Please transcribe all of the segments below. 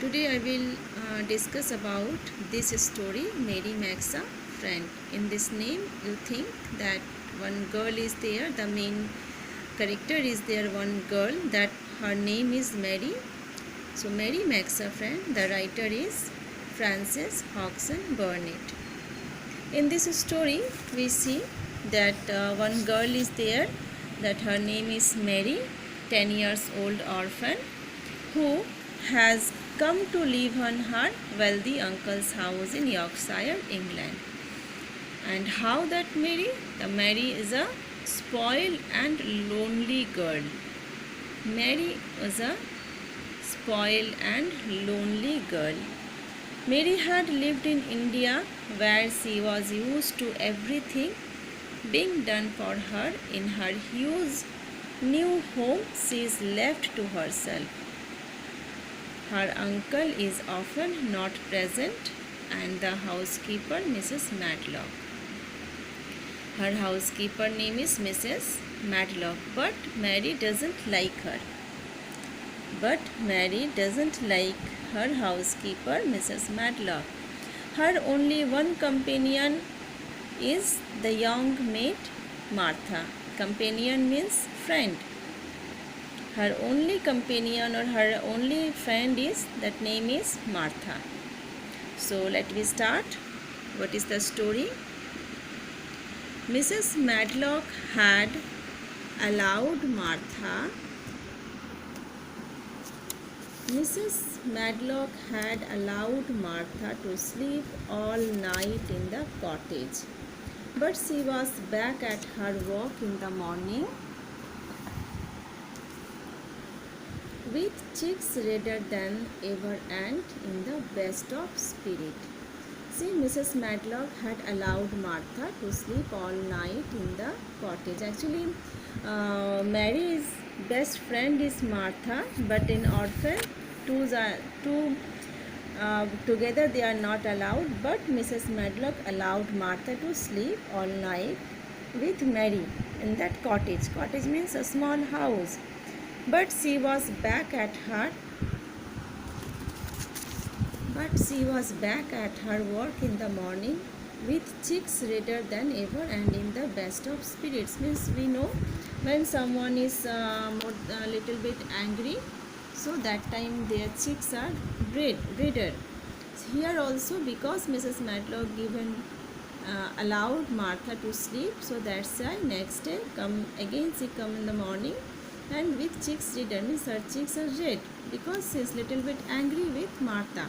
Today I will discuss about this story, Mary Makes a Friend. In this name, you think that one girl is there, the main character is there, one girl, that her name is Mary. So, Mary Makes a Friend, the writer is Frances Hodgson Burnett. In this story, we see that one girl is there, that her name is Mary, 10 years old orphan, who has come to live in her wealthy uncle's house in Yorkshire, England. And how that Mary? The Mary is a spoiled and lonely girl. Mary was a spoiled and lonely girl. Mary had lived in India where she was used to everything being done for her. In her huge new home, she is left to herself. Her uncle is often not present and the housekeeper, Mrs. Matlock. Her housekeeper name is Mrs. Matlock, but Mary doesn't like her. Her housekeeper, Mrs. Matlock. Her only one companion is the young maid, Martha. Companion means friend. Her only companion or her only friend is, that name is Martha. So let me start. What is the story? Mrs. Matlock had allowed Martha to sleep all night in the cottage. But she was back at her work in the morning with cheeks redder than ever and in the best of spirit. See, Mrs. Matlock had allowed Martha to sleep all night in the cottage. Actually, Mary's best friend is Martha, but in orphan, two together they are not allowed. But Mrs. Matlock allowed Martha to sleep all night with Mary in that cottage. Cottage means a small house. But she was back at her work in the morning with cheeks redder than ever and in the best of spirits. Means we know when someone is a little bit angry, so that time their cheeks are redder. Here also, because Mrs. Matlock allowed Martha to sleep, so that's why next day she come in the morning and with cheeks redder, means her cheeks are red because she is little bit angry with Martha.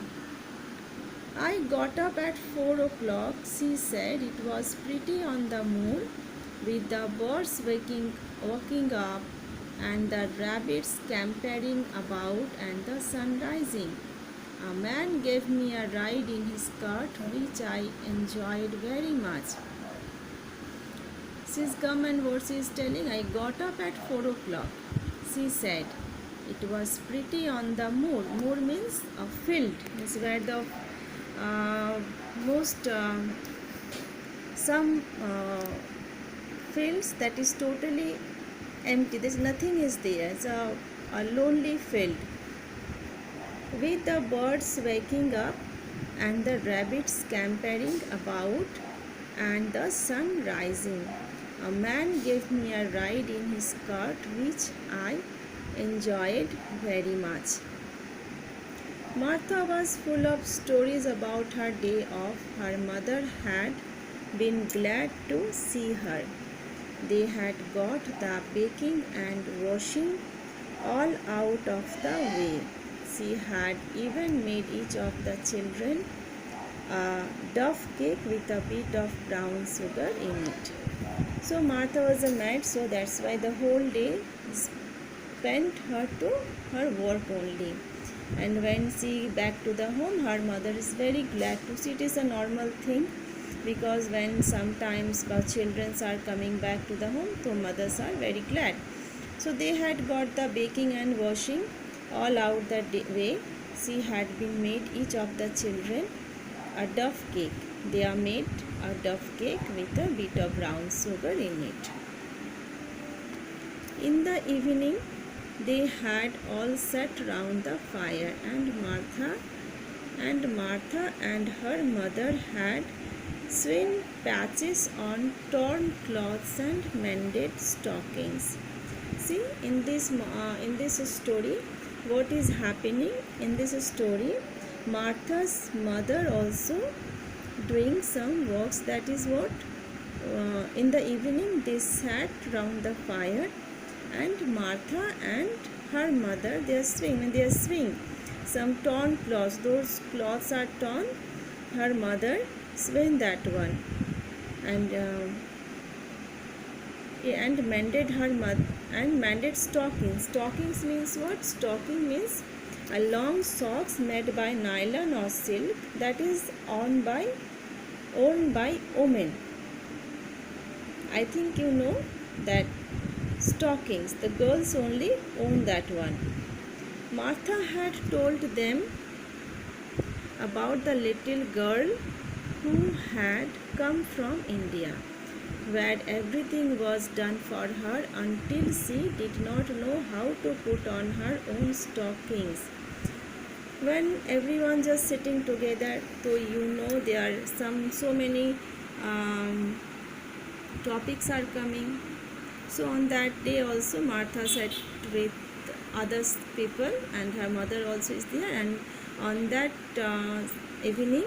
I got up at 4 o'clock, she said. It was pretty on the moon, with the birds waking up and the rabbits scampering about and the sun rising. A man gave me a ride in his cart, which I enjoyed very much. She's come, and what she is telling, I got up at 4 o'clock. She said it was pretty on the moor. Moor means a field, means where the some fields that is totally empty. There's nothing is there. It's a lonely field with the birds waking up and the rabbits scampering about and the sun rising. A man gave me a ride in his cart, which I enjoyed very much. Martha was full of stories about her day off. Her mother had been glad to see her. They had got the baking and washing all out of the way. She had even made each of the children a duff cake with a bit of brown sugar in it. So Martha was a maid, so that's why the whole day spent her to her work only. And when she back to the home, her mother is very glad to see. It is a normal thing, because when sometimes the children are coming back to the home, so mothers are very glad. So they had got the baking and washing all out the way. She had been made each of the children a duff cake. They are made a duff cake with a bit of brown sugar in it. In the evening, they had all sat round the fire, and Martha and her mother had sewn patches on torn cloths and mended stockings. See, in this story, what is happening in this story? Martha's mother also doing some works. That is what in the evening they sat round the fire, and Martha and her mother they are sewing some torn cloths. Those cloths are torn. Her mother sewing that one, and mended her mother and mended stockings. Stockings means what? Stocking means a long socks made by nylon or silk that is worn by women. I think you know that stockings, the girls only own that one. Martha had told them about the little girl who had come from India, where everything was done for her until she did not know how to put on her own stockings. When everyone just sitting together, so you know there are so many topics are coming. So on that day also Martha sat with other people, and her mother also is there, and on that evening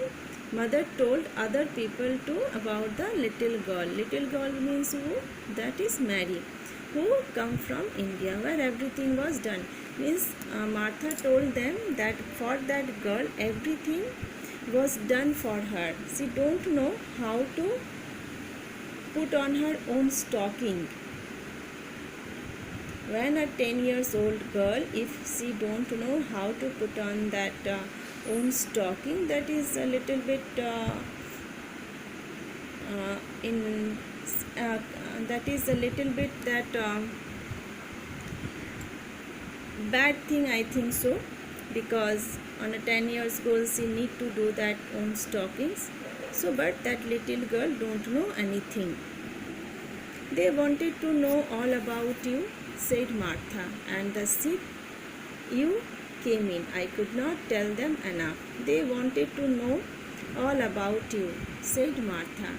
mother told other people too about the little girl. Little girl means who? That is Mary, who come from India, where everything was done. Means Martha told them that for that girl everything was done for her. She don't know how to put on her own stocking. When a 10 years old girl, if she don't know how to put on that own stocking, that is a little bit bad thing, I think so, because on a 10 years old she need to do that own stockings. So but that little girl don't know anything. They wanted to know all about you, said Martha, and the sheep you came in. I could not tell them enough. They wanted to know all about you, said Martha,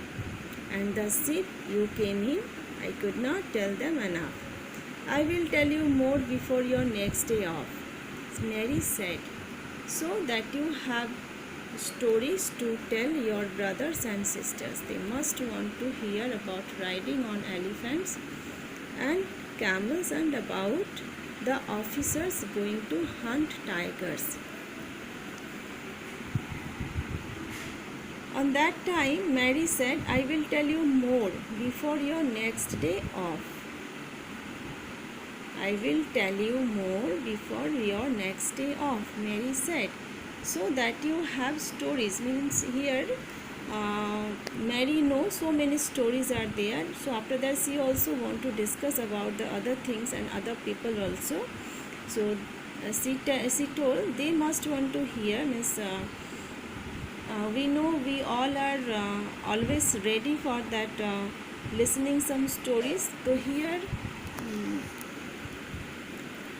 and the sheep you came in. I could not tell them enough. I will tell you more before your next day off, Mary said, so that you have stories to tell your brothers and sisters. They must want to hear about riding on elephants and camels, and about the officers going to hunt tigers. On that time, Mary said, I will tell you more before your next day off. I will tell you more before your next day off, Mary said, so that you have stories. Means here Mary knows so many stories are there. So after that she also want to discuss about the other things and other people also. So she told they must want to hear. Means we know we all are always ready for that listening some stories. So here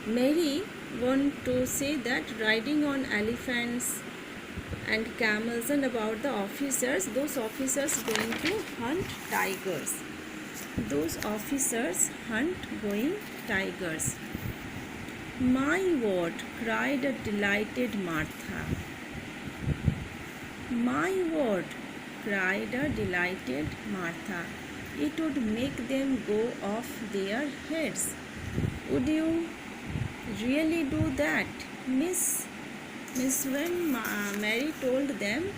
Mary want to say that riding on elephants and camels, and about the officers, those officers going to hunt tigers. Those officers hunt going tigers. My word, cried a delighted Martha. My word, cried a delighted Martha. It would make them go off their heads. Would you really do that, Miss? When Mary told them,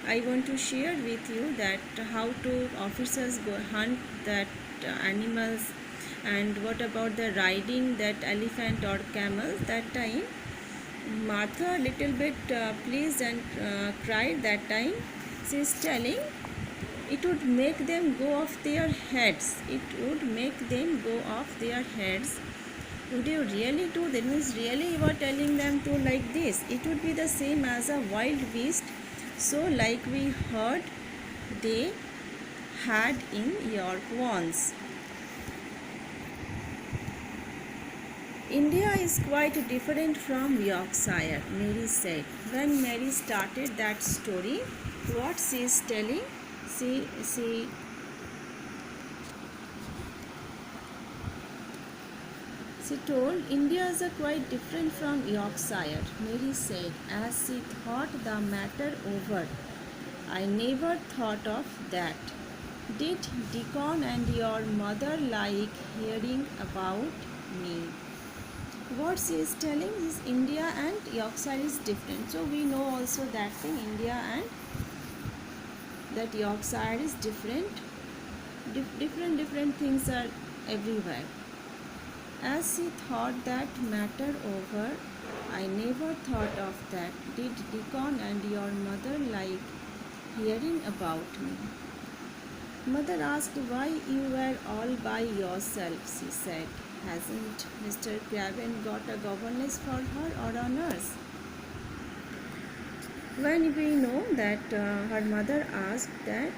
I want to share with you that how to officers go hunt that animals, and what about the riding that elephant or camel. That time Martha little bit pleased and cried. That time she is telling it would make them go off their heads. It would make them go off their heads. Would you really do that? Means really you are telling them to like this. It would be the same as a wild beast. So like we heard they had in your wands. India is quite different from Yorkshire, Mary said. When Mary started that story, what she is telling, she She told, India is quite different from Yorkshire, Mary said, as she thought the matter over. I never thought of that. Did Deacon and your mother like hearing about me? What she is telling is India and Yorkshire is different. So we know also that thing, India and that Yorkshire is different. Different things are everywhere. As she thought that matter over, I never thought of that. Did Deacon and your mother like hearing about me? Mother asked why you were all by yourself, she said. Hasn't Mr. Craven got a governess for her or a nurse? When we know that her mother asked that,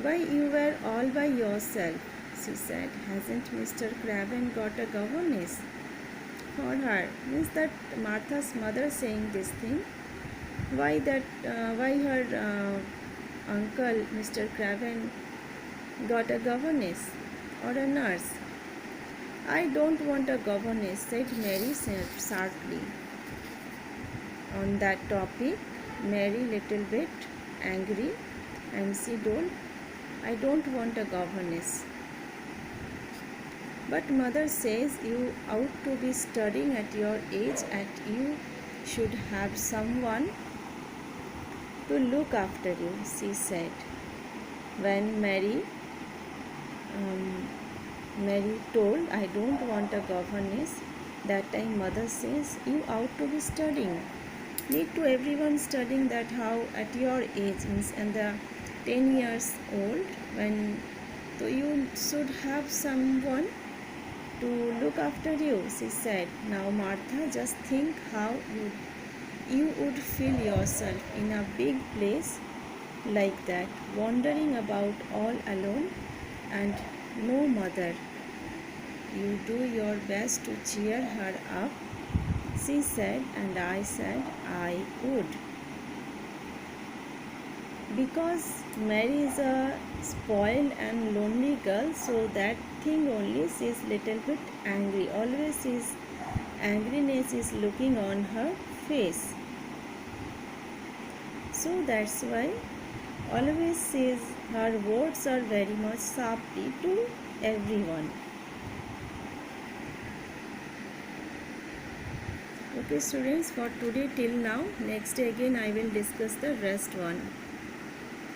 why you were all by yourself, she said. Hasn't Mr. Craven got a governess for her? Means that Martha's mother saying this thing. Why her uncle Mr. Craven got a governess or a nurse? I don't want a governess, said Mary sharply. On that topic, Mary little bit angry, and she told, I don't want a governess. But mother says you ought to be studying at your age and you should have someone to look after you, she said. When Mary told, I don't want a governess, that time mother says, you ought to be studying. Need to everyone studying that how at your age means and the 10 years old when so you should have someone to look after you, she said. Now Martha, just think how you would feel yourself in a big place like that, wandering about all alone and no mother. You do your best to cheer her up, she said, and I said I would. Because Mary is a spoiled and lonely girl, so that thing only she is little bit angry. Always his angriness is looking on her face. So that's why always says her words are very much sharply to everyone. Okay students, for today till now. Next day again I will discuss the rest one.